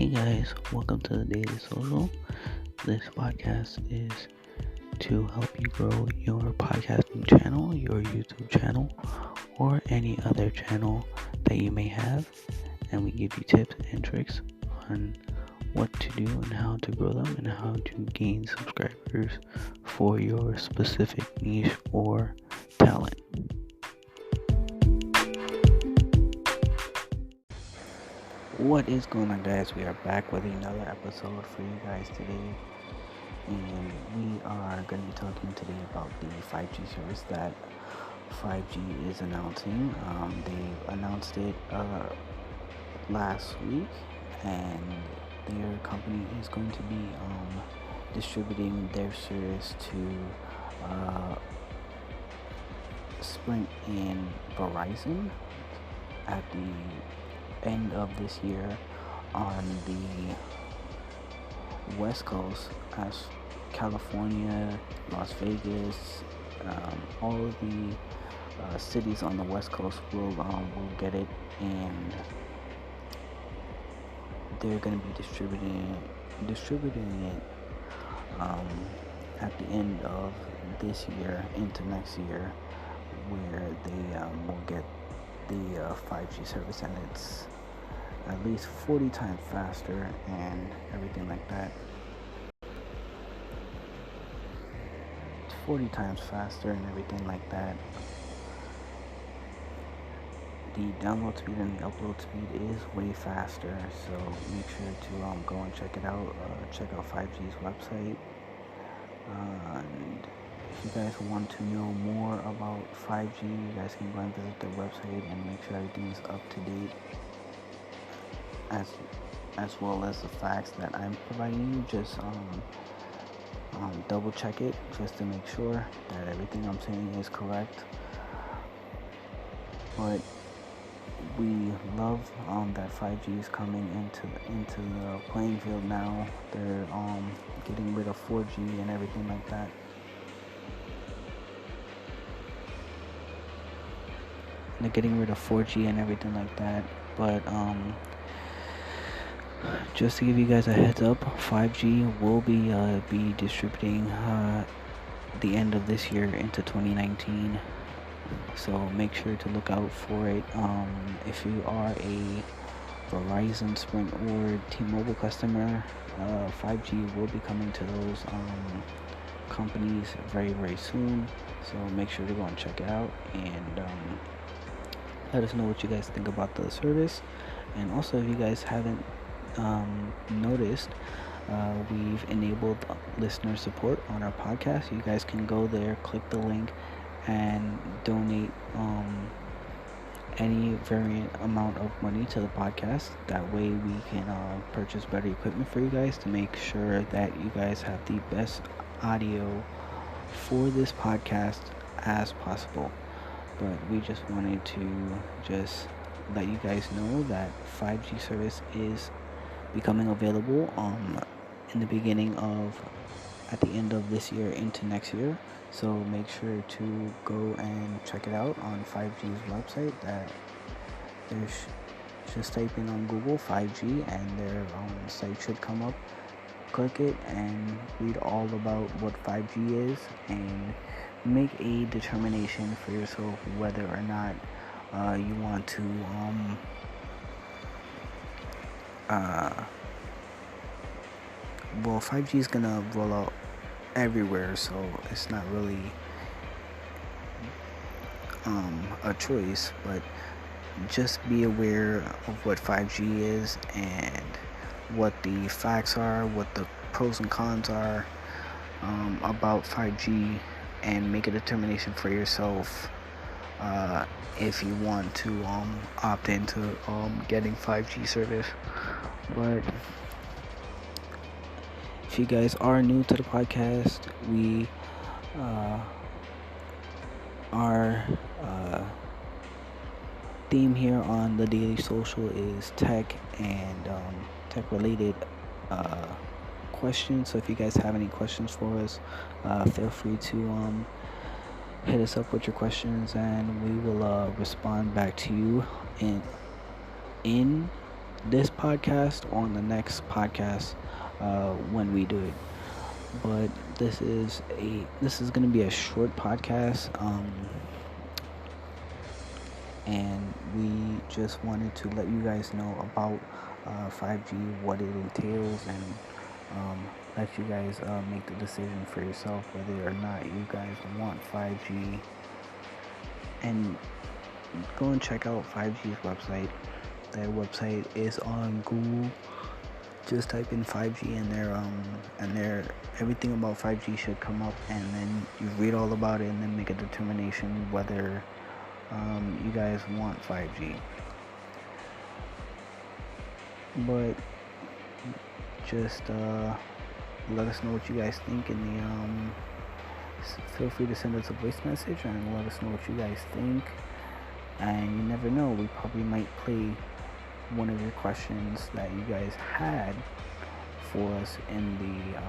Hey guys, welcome to the Daily Social. This podcast is to help you grow your podcasting channel, your YouTube channel, or any other channel that you may have. And we give you tips and tricks on what to do and how to grow them and how to gain subscribers for your specific niche or talent. What is going on, guys? We are back with another episode for you guys today, and we are going to be talking today about the 5G service that 5G is announcing. They announced it last week, and their company is going to be distributing their service to Sprint and Verizon at the end of this year on the West Coast, as California, Las Vegas, all of the cities on the West Coast will get it, and they're going to be distributing it at the end of this year into next year, where they will get the 5G service, and it's at least 40 times faster and everything like that. It's 40 times faster and everything like that. The download speed and the upload speed is way faster, so make sure to go and check it out. Check out 5G's website. And if you guys want to know more about 5G, you guys can go and visit their website and make sure everything is up to date, as well as the facts that I'm providing you. Just double check it just to make sure that everything I'm saying is correct. But we love that 5G is coming into the playing field now. They're getting rid of 4G and everything like that. They're getting rid of 4G and everything like that. But just to give you guys a heads up, 5G will be distributing the end of this year into 2019. So make sure to look out for it. If you are a Verizon, Sprint, or T-Mobile customer, 5G will be coming to those companies very, very soon. So make sure to go and check it out, and let us know what you guys think about the service. And also, if you guys haven't noticed, we've enabled listener support on our podcast. You guys can go there, click the link, and donate any variant amount of money to the podcast. That way we can purchase better equipment for you guys to make sure that you guys have the best audio for this podcast as possible. But we just wanted to just let you guys know that 5G service is becoming available in the beginning of at the end of this year into next year. So make sure to go and check it out on 5G's website. That there's just type in on Google 5G and their site should come up. Click it and read all about what 5G is, and make a determination for yourself whether or not you want to well, 5G is gonna roll out everywhere, so it's not really a choice, but just be aware of what 5G is and what the facts are, what the pros and cons are about 5G, and make a determination for yourself if you want to opt into getting 5G service. But if you guys are new to the podcast, we our theme here on the Daily Social is tech and tech related questions. So if you guys have any questions for us, feel free to hit us up with your questions, and we will respond back to you in this podcast or on the next podcast when we do it. But this is gonna be a short podcast, and we just wanted to let you guys know about 5G, what it entails, and let you guys make the decision for yourself whether or not you guys want 5G. And go and check out 5G's website. Their website is on Google. Just type in 5G and their everything about 5G should come up, and then you read all about it and then make a determination whether you guys want 5G. But just let us know what you guys think in the feel free to send us a voice message and let us know what you guys think. And you never know, we probably might play one of your questions that you guys had for us in the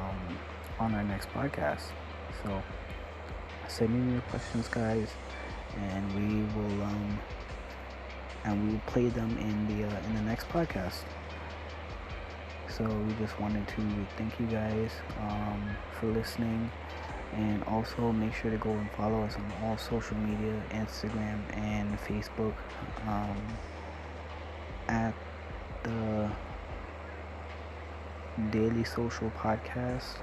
on our next podcast. So send in your questions, guys, and we will play them in the next podcast. So we just wanted to thank you guys for listening, and also make sure to go and follow us on all social media, Instagram and Facebook, at the Daily Social Podcast.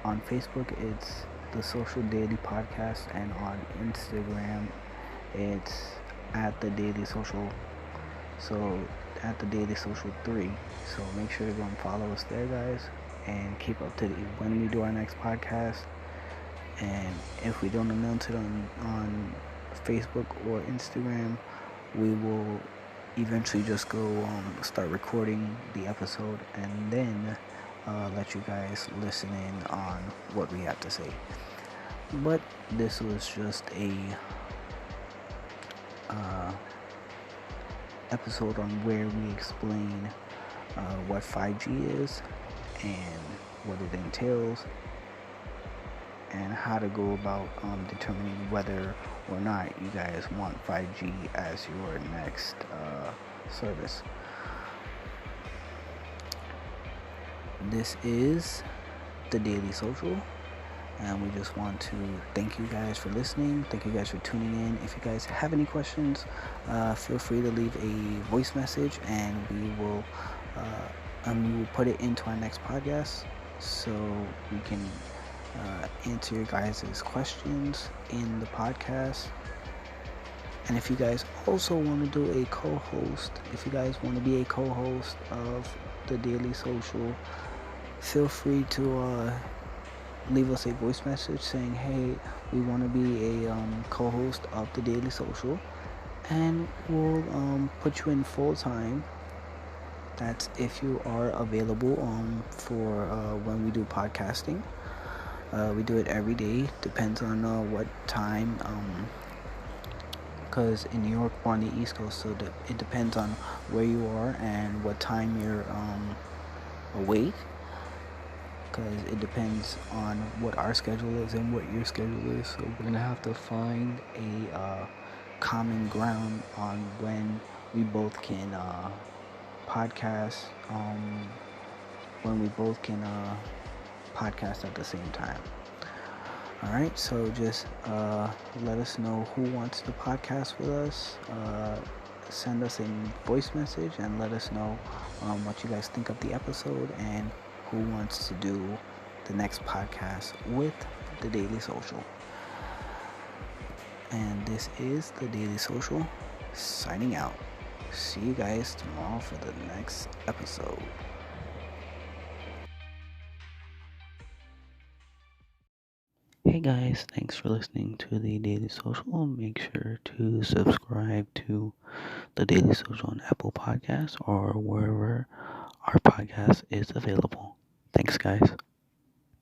On Facebook, it's the Social Daily Podcast, and on Instagram, it's at the Daily Social. So at the Daily Social 3. So make sure to go and follow us there, guys, and keep up to date when we do our next podcast. And if we don't announce it on Facebook or Instagram, we will eventually just go start recording the episode and then let you guys listen in on what we have to say. But this was just a episode on where we explain what 5G is and what it entails, and how to go about determining whether or not you guys want 5G as your next service. This is the Daily Social, and we just want to thank you guys for listening. Thank you guys for tuning in. If you guys have any questions, feel free to leave a voice message, and we will put it into our next podcast so we can answer your guys' questions in the podcast. And if you guys also want to do a co-host, if you guys want to be a co-host of the Daily Social, feel free to leave us a voice message saying, hey, we want to be a co-host of the Daily Social, and we'll put you in full time. That's if you are available for when we do podcasting. We do it every day, depends on what time, because in New York we're on the East Coast, so it depends on where you are and what time you're awake, because it depends on what our schedule is and what your schedule is. So we're gonna have to find a common ground on when we both can podcast, when we both can podcast at the same time. Alright, so just let us know who wants to podcast with us. Send us a voice message and let us know what you guys think of the episode and who wants to do the next podcast with the Daily Social. And this is the Daily Social, signing out. See you guys tomorrow for the next episode. Hey guys, thanks for listening to the Daily Social. Make sure to subscribe to the Daily Social on Apple Podcasts or wherever our podcast is available. Thanks, guys.